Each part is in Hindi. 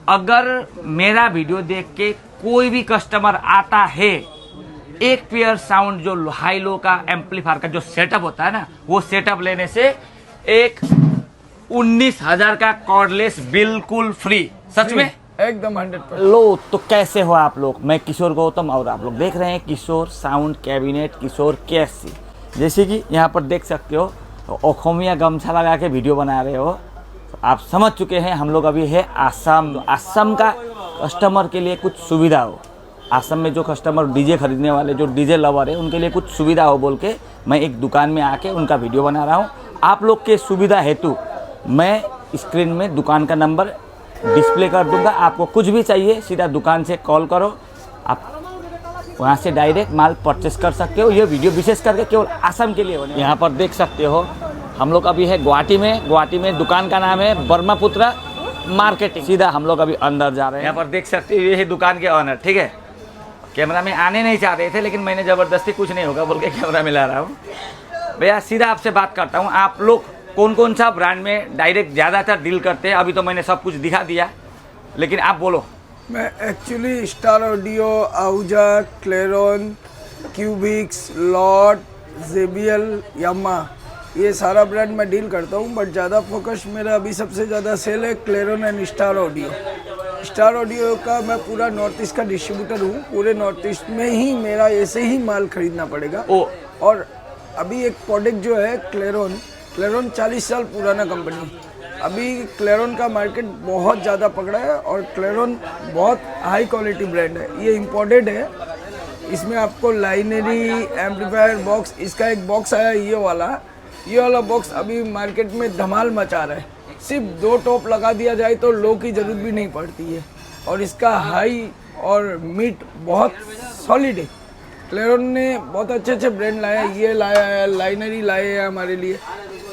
अगर मेरा वीडियो देख के कोई भी कस्टमर आता है, एक पेयर साउंड जो हाई लो का एम्पलीफायर का जो सेटअप होता है ना, वो सेटअप लेने से एक 19,000 का कॉर्डलेस बिल्कुल फ्री। सच में एकदम 100%। लो तो कैसे हो आप लोग, मैं किशोर गौतम और आप लोग देख रहे हैं किशोर साउंड कैबिनेट, किशोर कैसी। जैसे कि यहाँ पर देख सकते हो ओखोमिया गमछा लगा के वीडियो बना रहे हो। आप समझ चुके हैं हम लोग अभी है आसाम। आसाम का कस्टमर के लिए कुछ सुविधा हो, आसाम में जो कस्टमर डीजे खरीदने वाले, जो डीजे लवर है, उनके लिए कुछ सुविधा हो बोल के मैं एक दुकान में आके उनका वीडियो बना रहा हूँ। आप लोग के सुविधा हेतु मैं स्क्रीन में दुकान का नंबर डिस्प्ले कर दूंगा। आपको कुछ भी चाहिए सीधा दुकान से कॉल करो, आप वहाँ से डायरेक्ट माल परचेस कर सकते हो। ये वीडियो विशेष करके केवल आसाम के लिए बने। यहाँ पर देख सकते हो हम लोग अभी है गुवाहाटी में दुकान का नाम है ब्रह्मपुत्र मार्केटिंग। सीधा हम लोग अभी अंदर जा रहे हैं। यहाँ पर देख सकते हो ये है दुकान के ऑनर, ठीक है। कैमरा में आने नहीं चाह रहे थे लेकिन मैंने ज़बरदस्ती कुछ नहीं होगा बोल के कैमरा में ला रहा हूँ। भैया सीधा आपसे बात करता हूँ, आप लोग कौन कौन सा ब्रांड में डायरेक्ट ज़्यादातर डील करते हैं? अभी तो मैंने सब कुछ दिखा दिया, लेकिन आप बोलो। मैं actually star audio, Ahuja, Clarion, क्यूबिक्स, लॉट, जेबीएल, यामा, ये सारा ब्रांड मैं डील करता हूँ। बट ज़्यादा फोकस मेरा अभी सबसे ज़्यादा सेल है Clarion and star audio. Star audio का मैं पूरा नॉर्थ ईस्ट का डिस्ट्रीब्यूटर हूँ। पूरे नॉर्थ ईस्ट में ही मेरा ऐसे ही माल खरीदना पड़ेगा। और अभी एक प्रोडक्ट जो है क्लेरॉन 40 साल पुराना कंपनी, अभी क्लेरॉन का मार्केट बहुत ज़्यादा पकड़ा है और क्लेरॉन बहुत हाई क्वालिटी ब्रांड है। ये इम्पोर्टेड है। इसमें आपको लाइनरी एम्पलीफायर बॉक्स, इसका एक बॉक्स आया ये वाला बॉक्स अभी मार्केट में धमाल मचा रहा है। सिर्फ 2 टॉप लगा दिया जाए तो लो की ज़रूरत भी नहीं पड़ती है। और इसका हाई और मिड बहुत सॉलिड है। क्लेरॉन ने बहुत अच्छे ब्रांड लाया है। ये लाया है, लाइनरी लाए हैं हमारे लिए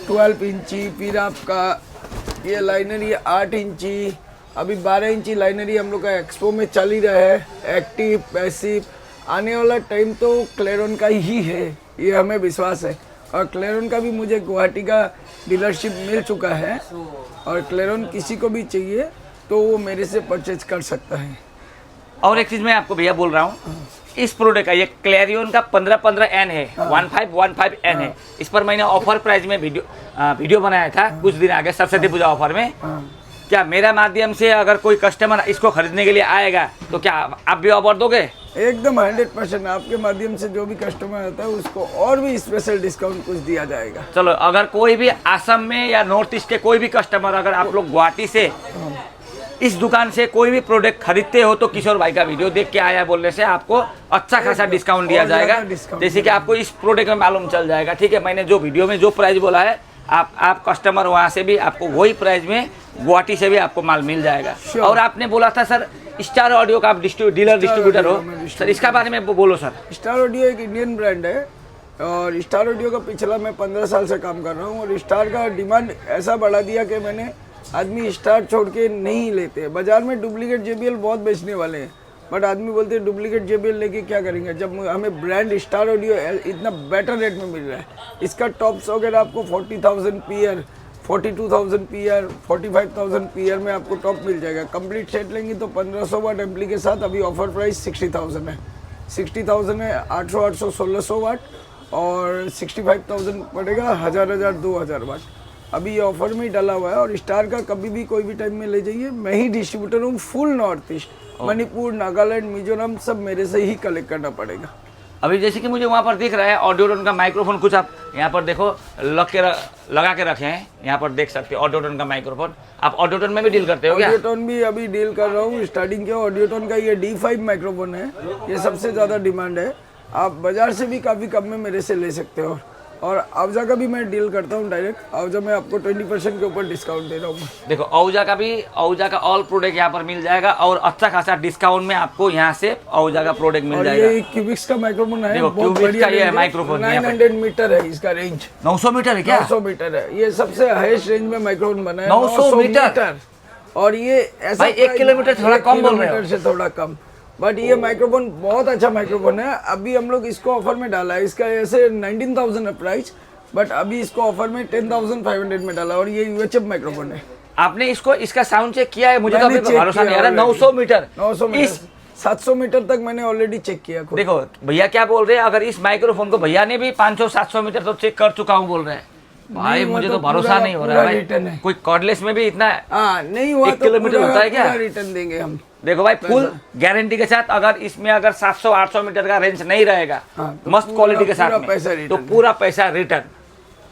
12 इंची, फिर आपका ये लाइनरी 8 इंची, अभी 12 इंची लाइनरी हम लोग का एक्सपो में चल ही रहा है। एक्टिव, पैसिव, आने वाला टाइम तो क्लेरॉन का ही है, ये हमें विश्वास है। और क्लेरॉन का भी मुझे गुवाहाटी का डीलरशिप मिल चुका है। और क्लेरॉन किसी को भी चाहिए तो वो मेरे से परचेज कर सकता है। और एक चीज़ मैं आपको भैया बोल रहा हूँ, इस प्रोडक्ट का ये क्लेरियन का 1515N है, 1515N है। इस पर मैंने ऑफर प्राइस में वीडियो बनाया था कुछ दिन आगे सरस्वती पूजा ऑफर में। क्या मेरा माध्यम से अगर कोई कस्टमर इसको खरीदने के लिए आएगा तो क्या आप भी ऑफर दोगे? एकदम 100%। आपके माध्यम से जो भी कस्टमर आता है उसको और भी स्पेशल डिस्काउंट कुछ दिया जाएगा। चलो, अगर कोई भी आसाम में या नॉर्थ ईस्ट के कोई भी कस्टमर, अगर आप लोग गुवाहाटी से इस दुकान से कोई भी प्रोडक्ट खरीदते हो तो किशोर भाई का वीडियो देख के आया बोलने से आपको अच्छा खासा डिस्काउंट दिया जाएगा। जैसे कि आपको इस प्रोडक्ट में मालूम चल जाएगा, ठीक है। मैंने जो वीडियो में जो प्राइस बोला है, आप कस्टमर वहाँ से भी आपको वही प्राइस में गुवाहाटी से भी आपको माल मिल जाएगा। और आपने बोला था सर स्टार ऑडियो का आप डिस्ट्रीब्यूटर हो, सर इसका बारे में बोलो सर। स्टार ऑडियो एक इंडियन ब्रांड है और स्टार ऑडियो का पिछला मैं 15 साल से काम कर रहा हूँ। और स्टार का डिमांड ऐसा बढ़ा दिया कि मैंने आदमी स्टार छोड़ के नहीं लेते। बाजार में डुप्लीकेट JBL बहुत बेचने वाले हैं, बट आदमी बोलते हैं डुप्लीकेट JBL लेके क्या करेंगे, जब हमें ब्रांड स्टार ऑडियो इतना बेटर रेट में मिल रहा है। इसका टॉप्स वगैरह आपको 40,000 पीयर, 42,000 पीयर, 45,000 पीयर में आपको टॉप मिल जाएगा। कंप्लीट सेट लेंगे तो 1500 वाट एम्पली के साथ अभी ऑफर प्राइस 60,000 है। 60,000 है, 800 1600 वाट और 65,000 पड़ेगा 1000 2000 वाट। अभी ये ऑफर में ही डाला हुआ है। और स्टार का कभी भी कोई भी टाइम में ले जाइए, मैं ही डिस्ट्रीब्यूटर हूँ full north east, Manipur, Nagaland, Mizoram, सब मेरे से ही कलेक्ट करना पड़ेगा। अभी जैसे कि मुझे वहाँ पर दिख रहा है ऑडियोटोन का माइक्रोफोन, कुछ आप यहाँ पर देखो लगा के रखे हैं। यहाँ पर देख सकते हो ऑडियोटोन का माइक्रोफोन। आप ऑडियोटोन में भी डील करते हो क्या? ऑडियोटोन भी अभी डील कर रहा हूँ। स्टार्टिंग किया ऑडियोटोन का, ये D5 माइक्रोफोन है, ये सबसे ज़्यादा डिमांड है। आप बाजार से भी काफ़ी कम में मेरे से ले सकते हो। और आउजा का भी मैं डील करता हूँ डायरेक्ट। आउजा में आपको 20% के ऊपर डिस्काउंट दे रहा हूँ। देखो आउजा का ऑल प्रोडक्ट यहाँ पर मिल जाएगा और अच्छा खासा डिस्काउंट में आपको यहाँ से आउजा का प्रोडक्ट मिल जाएगा। ये क्यूबिक्स का माइक्रोफोन है, देखो क्यूबिक्स का ये माइक्रोफोन 900 मीटर है इसका रेंज। 900 मीटर है क्या? 900 मीटर है, ये सबसे हाईएस्ट रेंज में माइक्रोफोन बना है। 900 मीटर। और ये ऐसा 1 किलोमीटर थोड़ा कम बोल रहे हो। से थोड़ा कम, बट ये माइक्रोफोन बहुत अच्छा माइक्रोफोन है। अभी हम लोग इसको ऑफर में डाला है। इसका ऐसे 19,000 है प्राइस, बट अभी इसको ऑफर में 10,500 में डाला। और ये UHF माइक्रोफोन है, आपने इसको इसका साउंड चेक किया है? मुझे तो मैंने अभी check भरोसा नहीं आ किया रहा। 900 मीटर 900 मीटर इस 700 मीटर तक मैंने ऑलरेडी चेक किया खुद। देखो भैया क्या बोल रहे हैं, अगर इस माइक्रोफोन को भैया ने भी 500-700 मीटर तो चेक कर चुका हूँ बोल रहे हैं। भाई नहीं हुआ मुझे तो तो भरोसा पूरा- नहीं हो पूरा रहा है रिटर्न भाई। है। कोई कॉर्डलेस में भी इतना हाँ नहीं हुआ 1 किलोमीटर होता है क्या? रिटर्न देंगे हम। देखो भाई फुल गारंटी के साथ, अगर इसमें अगर 700-800 मीटर का रेंज नहीं रहेगा हाँ, तो मस्त पूरा- क्वालिटी के पूरा साथ पैसा में, तो रिटर्न। पूरा पैसा रिटर्न।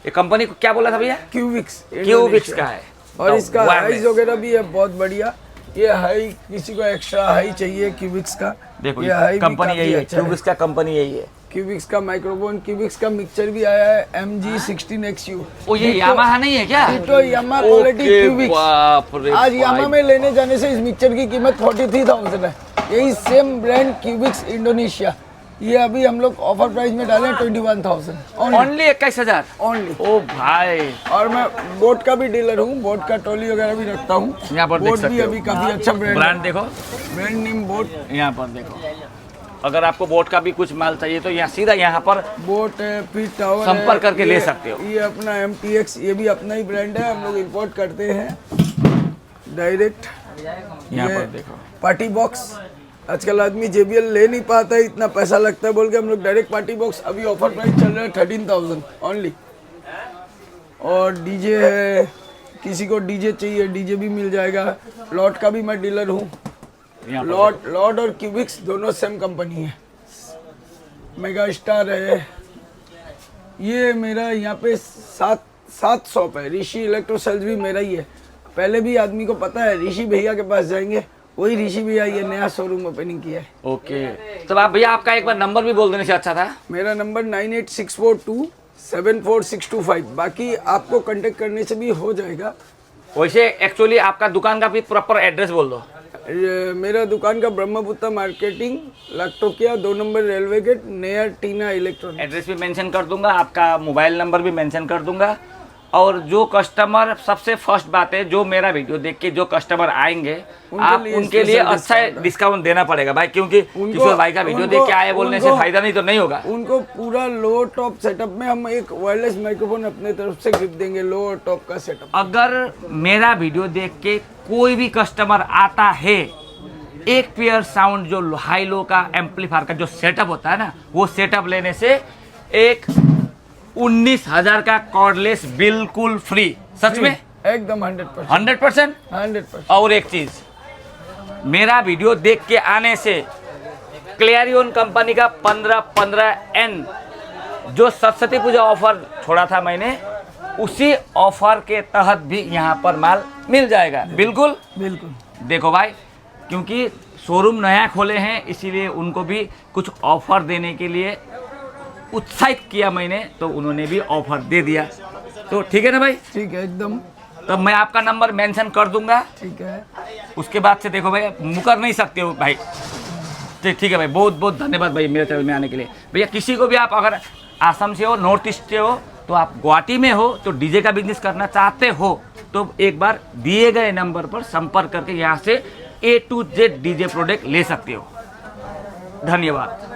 ये कंपनी को क्या बोला था भैया? क्यूबिक्स क्यूबिक्स का है और तो इसका wireless। हाइज वगैरह भी है बहुत बढ़िया। ये हाई किसी को एक्स्ट्रा हाई चाहिए क्यूबिक्स का, देखो ये हाई भी कंपनी काफी यही है, अच्छा है। क्यूबिक्स का कंपनी यही है। क्यूबिक्स का माइक्रोफोन, क्यूबिक्स का मिक्सचर भी आया है MG16XU। ओ ये यामाहा नहीं है क्या? तो यामा क्वालिटी ओके, क्यूबिक्स। बाप रे आज यामा भाई। में लेने जाने से इस मिक्सचर की कीमत 43,000 है। यही सेम ब्रांड क्यूबिक्स इंडोनेशिया, ये अभी हम लोग ऑफर प्राइस में डाले 21,000 ओनली 21,000 ओनली। ओ भाई। और मैं बोट का भी डीलर हूँ, बोट का ट्रॉली वगैरह भी रखता हूँ। यहाँ पर देख बोट भी सकते हो। अभी काफी अच्छा ब्रांड ब्रांड देखो, ब्रांड नेम बोट। यहाँ पर देखो, अगर आपको बोट का भी कुछ माल चाहिए तो यहाँ सीधा यहाँ पर बोट है, फिर टावर संपर्क है, करके ले सकते हो। ये अपना MTX, ये भी अपना ही ब्रांड है, हम लोग इंपोर्ट करते हैं डायरेक्ट। यहाँ ये पर देखो, पार्टी बॉक्स, आजकल आदमी JBL ले नहीं पाता है, इतना पैसा लगता है बोल के हम लोग डायरेक्ट पार्टी बॉक्स, अभी ऑफर प्राइस चल रहा है 13,000 ओनली। और डीजे है, किसी को डीजे चाहिए डीजे भी मिल जाएगा। लॉट का भी मैं डीलर हूँ। यहाँ पर लॉट और क्यूबिक्स दोनों सेम कंपनी है। मेगा स्टार है, ये मेरा यहाँ पे 7 शॉप है। ऋषि इलेक्ट्रो सेल्स भी मेरा ही है। पहले भी आदमी को पता है, ऋषि भैया के पास जाएंगे, वही ऋषि भैया ये नया शोरूम ओपनिंग किया है। ओके, तो आप भैया आपका एक बार नंबर भी बोल देने से अच्छा था। मेरा नंबर 9864274625। बाकी आपको कांटेक्ट करने से भी हो जाएगा। वैसे एक्चुअली आपका दुकान का भी प्रॉपर एड्रेस बोल दो। मेरा दुकान का Brahmaputra marketing, Lakhtokia 2 number railway gate, near Tina electronic. Address भी मेंशन कर दूंगा, आपका मोबाइल नंबर भी मेंशन कर दूंगा। और जो कस्टमर, सबसे फर्स्ट बात है, जो मेरा वीडियो देख के जो कस्टमर आएंगे आप उनके लिए अच्छा डिस्काउंट देना पड़ेगा भाई, क्योंकि किशोर भाई का वीडियो देख के आए बोलने से फायदा नहीं तो नहीं होगा। उनको पूरा लो टॉप सेटअप में हम एक वायरलेस माइक्रोफोन अपने तरफ से गिफ्ट देंगे, लो और टॉप का सेटअप। अगर मेरा वीडियो देख के कोई भी कस्टमर आता है, एक पेयर साउंड जो हाई लो का एम्पलीफायर का जो सेटअप होता है ना, वो सेटअप लेने से एक 19,000 का कॉर्डलेस बिल्कुल फ्री। सच में एकदम 100%। 100%। और एक चीज, मेरा वीडियो देख के आने से क्लेरियन कंपनी का 15-15N जो सरस्वती पूजा ऑफर छोड़ा था मैंने, उसी ऑफर के तहत भी यहाँ पर माल मिल जाएगा। बिल्कुल बिल्कुल। देखो भाई, क्योंकि शोरूम नया खोले हैं इसीलिए उनको भी कुछ ऑफर देने के लिए उत्साहित किया मैंने, तो उन्होंने भी ऑफर दे दिया। तो ठीक है ना भाई? ठीक है एकदम। तब मैं आपका नंबर मेंशन कर दूंगा। ठीक है। उसके बाद से देखो भाई, मुकर नहीं सकते हो भाई। ठीक है भाई, बहुत बहुत धन्यवाद भाई मेरे चैनल में आने के लिए। भैया किसी को भी आप अगर आसाम से हो, नॉर्थ ईस्ट से हो, तो आप गुवाहाटी में हो तो डीजे का बिजनेस करना चाहते हो तो एक बार दिए गए नंबर पर संपर्क करके यहाँ से A to Z DJ product ले सकते हो। धन्यवाद।